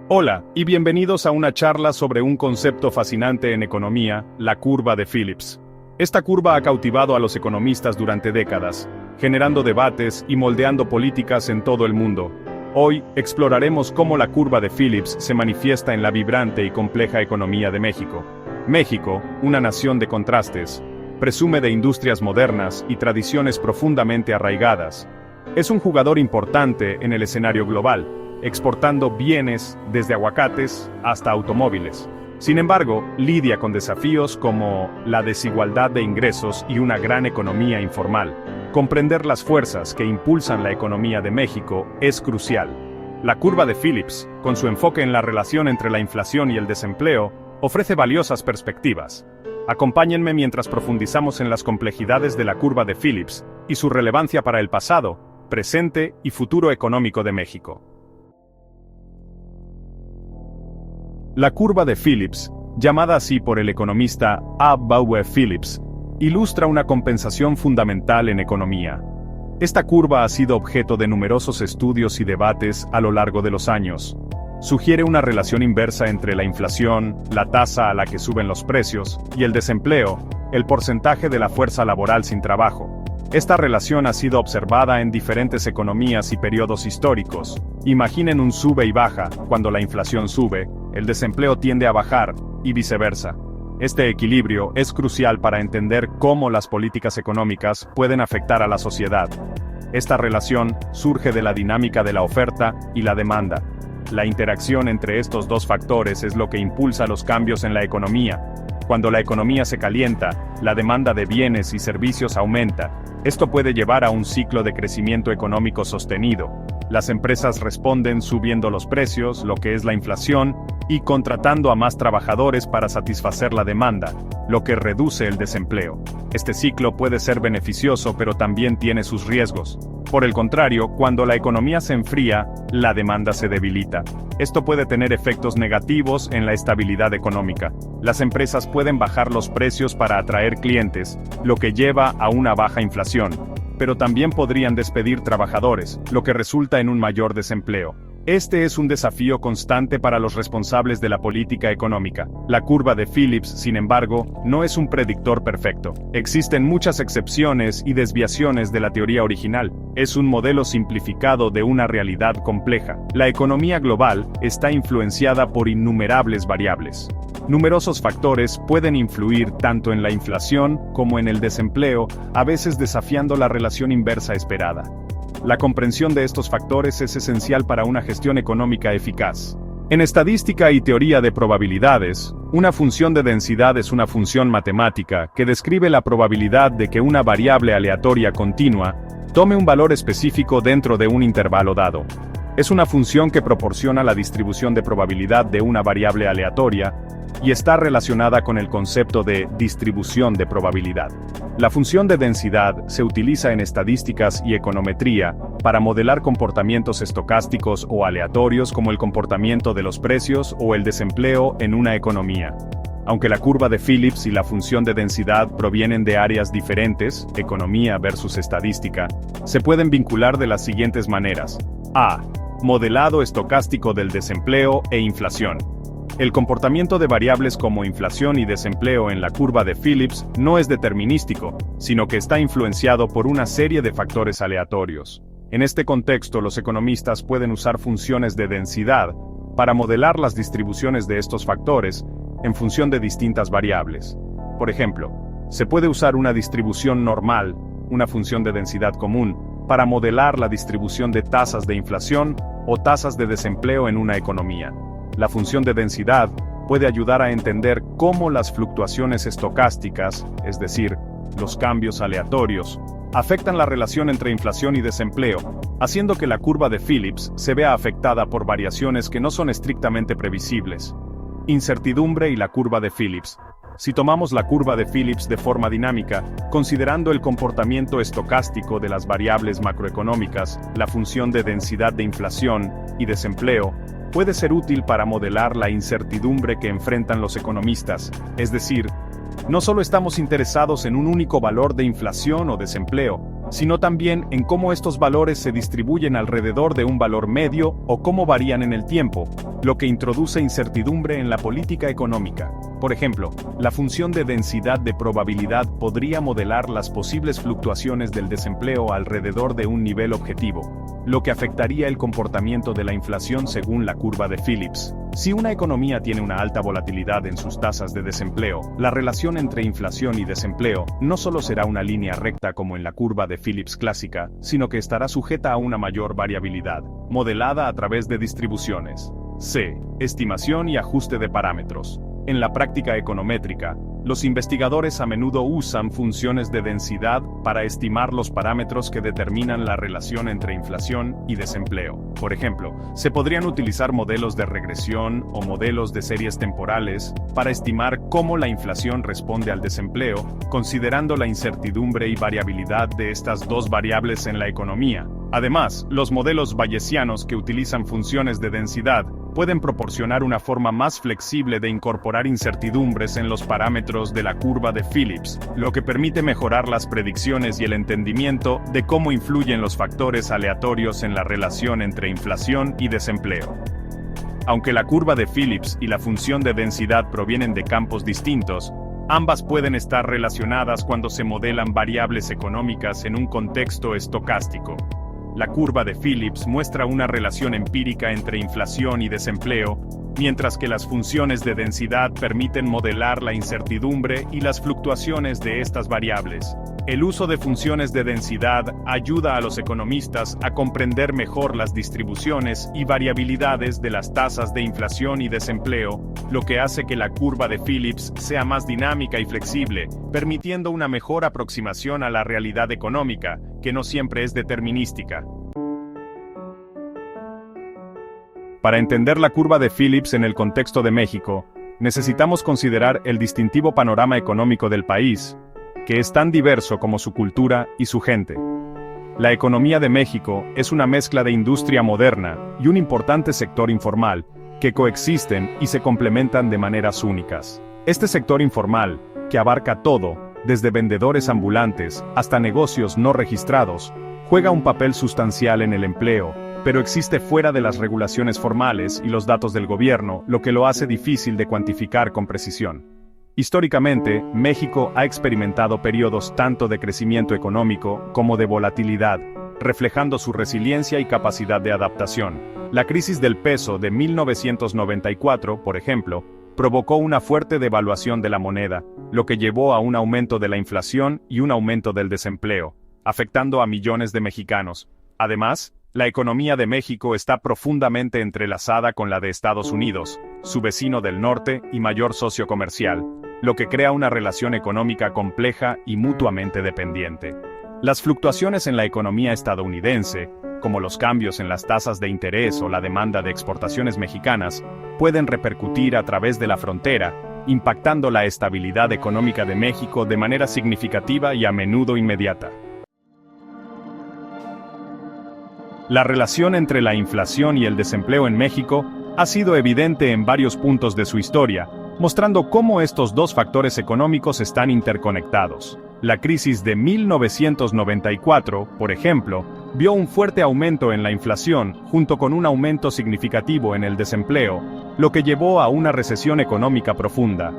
Hola, y bienvenidos a una charla sobre un concepto fascinante en economía, la curva de Phillips. Esta curva ha cautivado a los economistas durante décadas, generando debates y moldeando políticas en todo el mundo. Hoy, exploraremos cómo la curva de Phillips se manifiesta en la vibrante y compleja economía de México. México, una nación de contrastes, presume de industrias modernas y tradiciones profundamente arraigadas. Es un jugador importante en el escenario global, exportando bienes desde aguacates hasta automóviles. Sin embargo, lidia con desafíos como la desigualdad de ingresos y una gran economía informal. Comprender las fuerzas que impulsan la economía de México es crucial. La curva de Phillips, con su enfoque en la relación entre la inflación y el desempleo, ofrece valiosas perspectivas. Acompáñenme mientras profundizamos en las complejidades de la curva de Phillips y su relevancia para el pasado, presente y futuro económico de México. La curva de Phillips, llamada así por el economista A. Bauer Phillips, ilustra una compensación fundamental en economía. Esta curva ha sido objeto de numerosos estudios y debates a lo largo de los años. Sugiere una relación inversa entre la inflación, la tasa a la que suben los precios, y el desempleo, el porcentaje de la fuerza laboral sin trabajo. Esta relación ha sido observada en diferentes economías y periodos históricos. Imaginen un sube y baja. Cuando la inflación sube, el desempleo tiende a bajar, y viceversa. Este equilibrio es crucial para entender cómo las políticas económicas pueden afectar a la sociedad. Esta relación surge de la dinámica de la oferta y la demanda. La interacción entre estos dos factores es lo que impulsa los cambios en la economía. Cuando la economía se calienta, la demanda de bienes y servicios aumenta. Esto puede llevar a un ciclo de crecimiento económico sostenido. Las empresas responden subiendo los precios, lo que es la inflación, y contratando a más trabajadores para satisfacer la demanda, lo que reduce el desempleo. Este ciclo puede ser beneficioso, pero también tiene sus riesgos. Por el contrario, cuando la economía se enfría, la demanda se debilita. Esto puede tener efectos negativos en la estabilidad económica. Las empresas pueden bajar los precios para atraer clientes, lo que lleva a una baja inflación, pero también podrían despedir trabajadores, lo que resulta en un mayor desempleo. Este es un desafío constante para los responsables de la política económica. La curva de Phillips, sin embargo, no es un predictor perfecto. Existen muchas excepciones y desviaciones de la teoría original. Es un modelo simplificado de una realidad compleja. La economía global está influenciada por innumerables variables. Numerosos factores pueden influir tanto en la inflación como en el desempleo, a veces desafiando la relación inversa esperada. La comprensión de estos factores es esencial para una gestión económica eficaz. En estadística y teoría de probabilidades, una función de densidad es una función matemática que describe la probabilidad de que una variable aleatoria continua tome un valor específico dentro de un intervalo dado. Es una función que proporciona la distribución de probabilidad de una variable aleatoria y está relacionada con el concepto de distribución de probabilidad. La función de densidad se utiliza en estadísticas y econometría para modelar comportamientos estocásticos o aleatorios como el comportamiento de los precios o el desempleo en una economía. Aunque la curva de Phillips y la función de densidad provienen de áreas diferentes, economía versus estadística, se pueden vincular de las siguientes maneras. A. Modelado estocástico del desempleo e inflación. El comportamiento de variables como inflación y desempleo en la curva de Phillips no es determinístico, sino que está influenciado por una serie de factores aleatorios. En este contexto, los economistas pueden usar funciones de densidad para modelar las distribuciones de estos factores en función de distintas variables. Por ejemplo, se puede usar una distribución normal, una función de densidad común, para modelar la distribución de tasas de inflación o tasas de desempleo en una economía. La función de densidad puede ayudar a entender cómo las fluctuaciones estocásticas, es decir, los cambios aleatorios, afectan la relación entre inflación y desempleo, haciendo que la curva de Phillips se vea afectada por variaciones que no son estrictamente previsibles. Incertidumbre y la curva de Phillips. Si tomamos la curva de Phillips de forma dinámica, considerando el comportamiento estocástico de las variables macroeconómicas, la función de densidad de inflación y desempleo, puede ser útil para modelar la incertidumbre que enfrentan los economistas, es decir, no solo estamos interesados en un único valor de inflación o desempleo, sino también en cómo estos valores se distribuyen alrededor de un valor medio o cómo varían en el tiempo. lo que introduce incertidumbre en la política económica. Por ejemplo, la función de densidad de probabilidad podría modelar las posibles fluctuaciones del desempleo alrededor de un nivel objetivo, lo que afectaría el comportamiento de la inflación según la curva de Phillips. Si una economía tiene una alta volatilidad en sus tasas de desempleo, la relación entre inflación y desempleo no solo será una línea recta como en la curva de Phillips clásica, sino que estará sujeta a una mayor variabilidad, modelada a través de distribuciones. C. Estimación y ajuste de parámetros. En la práctica econométrica, los investigadores a menudo usan funciones de densidad para estimar los parámetros que determinan la relación entre inflación y desempleo. Por ejemplo, se podrían utilizar modelos de regresión o modelos de series temporales para estimar cómo la inflación responde al desempleo, considerando la incertidumbre y variabilidad de estas dos variables en la economía. Además, los modelos bayesianos que utilizan funciones de densidad pueden proporcionar una forma más flexible de incorporar incertidumbres en los parámetros de la curva de Phillips, lo que permite mejorar las predicciones y el entendimiento de cómo influyen los factores aleatorios en la relación entre inflación y desempleo. Aunque la curva de Phillips y la función de densidad provienen de campos distintos, ambas pueden estar relacionadas cuando se modelan variables económicas en un contexto estocástico. La curva de Phillips muestra una relación empírica entre inflación y desempleo, mientras que las funciones de densidad permiten modelar la incertidumbre y las fluctuaciones de estas variables. El uso de funciones de densidad ayuda a los economistas a comprender mejor las distribuciones y variabilidades de las tasas de inflación y desempleo, lo que hace que la curva de Phillips sea más dinámica y flexible, permitiendo una mejor aproximación a la realidad económica, que no siempre es determinística. Para entender la curva de Phillips en el contexto de México, necesitamos considerar el distintivo panorama económico del país, que es tan diverso como su cultura y su gente. La economía de México es una mezcla de industria moderna y un importante sector informal, que coexisten y se complementan de maneras únicas. Este sector informal, que abarca todo, desde vendedores ambulantes hasta negocios no registrados, juega un papel sustancial en el empleo, pero existe fuera de las regulaciones formales y los datos del gobierno, lo que lo hace difícil de cuantificar con precisión. Históricamente, México ha experimentado periodos tanto de crecimiento económico como de volatilidad, reflejando su resiliencia y capacidad de adaptación. La crisis del peso de 1994, por ejemplo, provocó una fuerte devaluación de la moneda, lo que llevó a un aumento de la inflación y un aumento del desempleo, afectando a millones de mexicanos. Además, la economía de México está profundamente entrelazada con la de Estados Unidos, su vecino del norte y mayor socio comercial, lo que crea una relación económica compleja y mutuamente dependiente. Las fluctuaciones en la economía estadounidense, como los cambios en las tasas de interés o la demanda de exportaciones mexicanas, pueden repercutir a través de la frontera, impactando la estabilidad económica de México de manera significativa y a menudo inmediata. La relación entre la inflación y el desempleo en México ha sido evidente en varios puntos de su historia, mostrando cómo estos dos factores económicos están interconectados. La crisis de 1994, por ejemplo, vio un fuerte aumento en la inflación, junto con un aumento significativo en el desempleo, lo que llevó a una recesión económica profunda,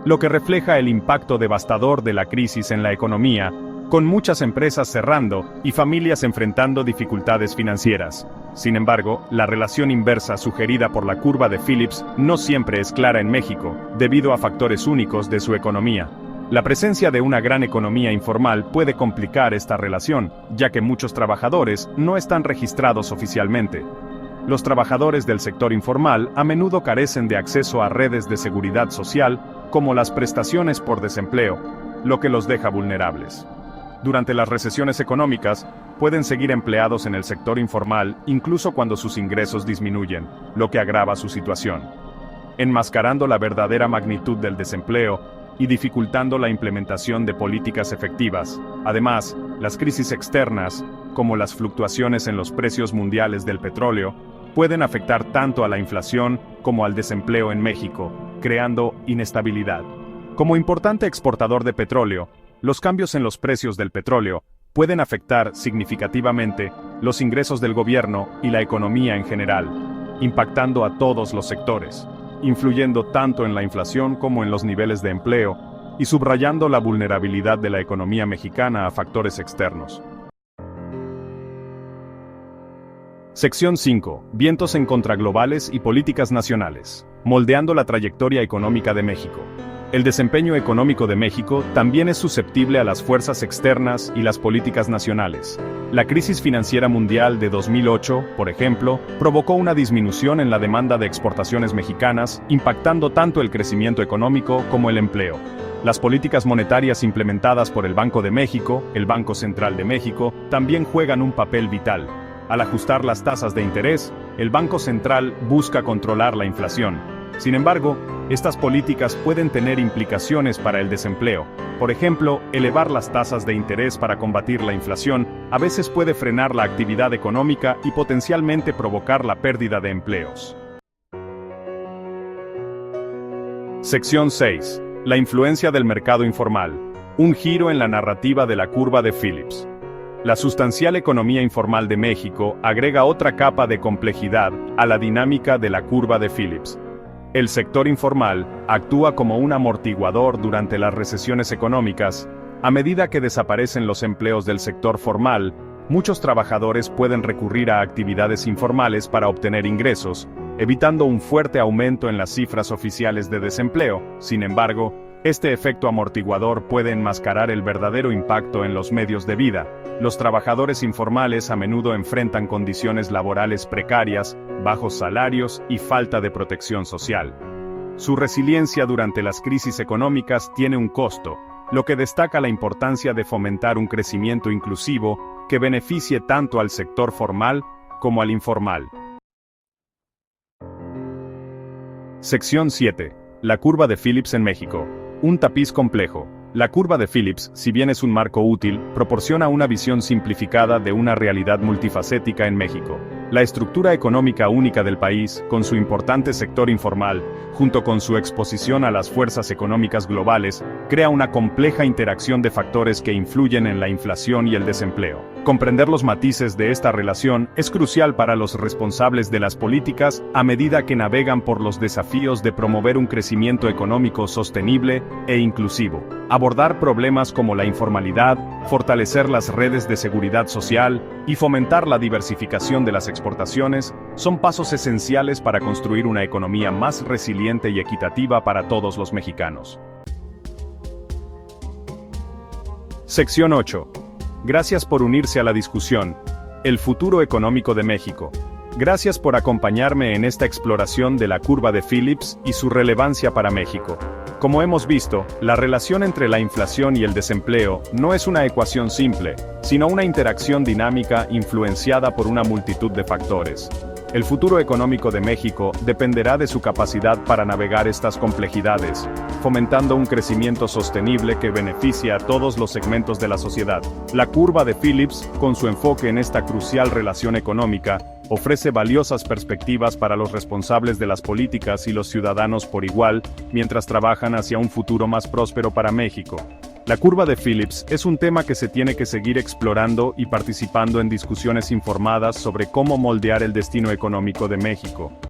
lo que refleja el impacto devastador de la crisis en la economía, con muchas empresas cerrando y familias enfrentando dificultades financieras. Sin embargo, la relación inversa sugerida por la curva de Phillips no siempre es clara en México, debido a factores únicos de su economía. La presencia de una gran economía informal puede complicar esta relación, ya que muchos trabajadores no están registrados oficialmente. Los trabajadores del sector informal a menudo carecen de acceso a redes de seguridad social, como las prestaciones por desempleo, lo que los deja vulnerables. Durante las recesiones económicas, pueden seguir empleados en el sector informal incluso cuando sus ingresos disminuyen, lo que agrava su situación, enmascarando la verdadera magnitud del desempleo y dificultando la implementación de políticas efectivas. Además, las crisis externas, como las fluctuaciones en los precios mundiales del petróleo, pueden afectar tanto a la inflación como al desempleo en México, creando inestabilidad. Como importante exportador de petróleo, los cambios en los precios del petróleo pueden afectar significativamente los ingresos del gobierno y la economía en general. impactando a todos los sectores, influyendo tanto en la inflación como en los niveles de empleo, y subrayando la vulnerabilidad de la economía mexicana a factores externos. Sección 5. Vientos en contraglobales y políticas nacionales. Moldeando la trayectoria económica de México. El desempeño económico de México también es susceptible a las fuerzas externas y las políticas nacionales. La crisis financiera mundial de 2008, por ejemplo, provocó una disminución en la demanda de exportaciones mexicanas, impactando tanto el crecimiento económico como el empleo. Las políticas monetarias implementadas por el Banco de México, el Banco Central de México, también juegan un papel vital. Al ajustar las tasas de interés, el Banco Central busca controlar la inflación. Sin embargo, estas políticas pueden tener implicaciones para el desempleo. Por ejemplo, elevar las tasas de interés para combatir la inflación a veces puede frenar la actividad económica y potencialmente provocar la pérdida de empleos. Sección 6. La influencia del mercado informal. Un giro en la narrativa de la curva de Phillips. La sustancial economía informal de México agrega otra capa de complejidad a la dinámica de la curva de Phillips. El sector informal actúa como un amortiguador durante las recesiones económicas. A medida que desaparecen los empleos del sector formal, muchos trabajadores pueden recurrir a actividades informales para obtener ingresos, evitando un fuerte aumento en las cifras oficiales de desempleo. Sin embargo, este efecto amortiguador puede enmascarar el verdadero impacto en los medios de vida. Los trabajadores informales a menudo enfrentan condiciones laborales precarias, bajos salarios y falta de protección social. Su resiliencia durante las crisis económicas tiene un costo, lo que destaca la importancia de fomentar un crecimiento inclusivo que beneficie tanto al sector formal como al informal. Sección 7. La curva de Phillips en México. Un tapiz complejo. La curva de Phillips, si bien es un marco útil, proporciona una visión simplificada de una realidad multifacética en México. La estructura económica única del país, con su importante sector informal, junto con su exposición a las fuerzas económicas globales, crea una compleja interacción de factores que influyen en la inflación y el desempleo. Comprender los matices de esta relación es crucial para los responsables de las políticas a medida que navegan por los desafíos de promover un crecimiento económico sostenible e inclusivo. Abordar problemas como la informalidad, fortalecer las redes de seguridad social y fomentar la diversificación de las exportaciones son pasos esenciales para construir una economía más resiliente y equitativa para todos los mexicanos. Sección 8. Gracias por unirse a la discusión. El futuro económico de México. Gracias por acompañarme en esta exploración de la curva de Phillips y su relevancia para México. Como hemos visto, la relación entre la inflación y el desempleo no es una ecuación simple, sino una interacción dinámica influenciada por una multitud de factores. El futuro económico de México dependerá de su capacidad para navegar estas complejidades, fomentando un crecimiento sostenible que beneficie a todos los segmentos de la sociedad. La curva de Phillips, con su enfoque en esta crucial relación económica, ofrece valiosas perspectivas para los responsables de las políticas y los ciudadanos por igual, mientras trabajan hacia un futuro más próspero para México. La curva de Phillips es un tema que se tiene que seguir explorando y participando en discusiones informadas sobre cómo moldear el destino económico de México.